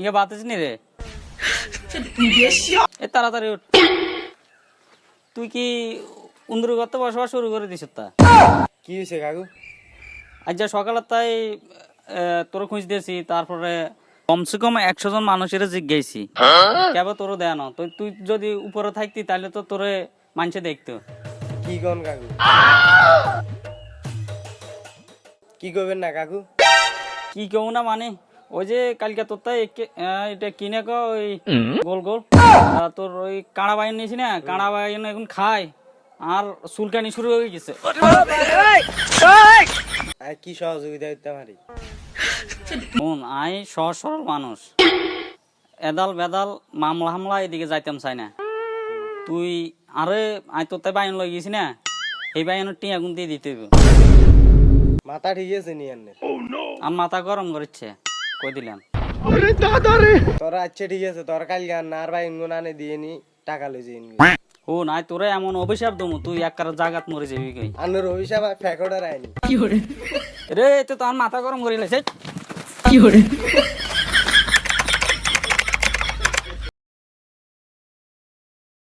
ইয়ে বাতিস নি রে এ তাড়াতাড়ি উঠ তুই কি উন্দুর করতে বসবাস শুরু করে দিস তা কি হয়েছে কাকু? আজ যা সকালে তাই তোর খুঁজ দিয়েছি তারপরে কমসে কম 100 জন মানুষের জিজ্ঞাসি কেবল তোর দেয় না তুই তুই যদি উপরে থাকতি তাহলে তো তোরে মানুষে দেখতো কি কোন কাকু? কি করবেন না কাকু? কি কেউ না মানে ওই যে কালকে তোর তাই এটা কিনে কো ওই গোল গোল তোর ওই কাঁড়া বাইন নিয়েছি না কাঁড়া বাইন এখন খায় আর চুলকানি শুরু হয়ে গেছে আর কি সহযোগিতা করতে পারি? শোন আই সহজ সরল মানুষ এদাল বেদাল মামলা হামলা এদিকে যাইতাম চাই না তুই আরে আই তোর তাই বাইন লই গেছি না এই বাইনের টিয়া গুন দিয়ে দিতে হইব। মাথা ঠিক আছে নি আন্নে? আমার মাথা গরম করেছে কই দিলাম তোরা আচ্ছা ঠিক আছে, তোর কাল গান আর ভাই ইঙ্গুন আনে দিয়ে নি টাকা লই যাই ও নাই তোরে এমন অভিশাপ দমু তুই একবার জাগাত মরে যাবি কই আন্নের অভিশাপ ফেকড়ার আইনি। রে তো তোর মাথা গরম করে লাইছে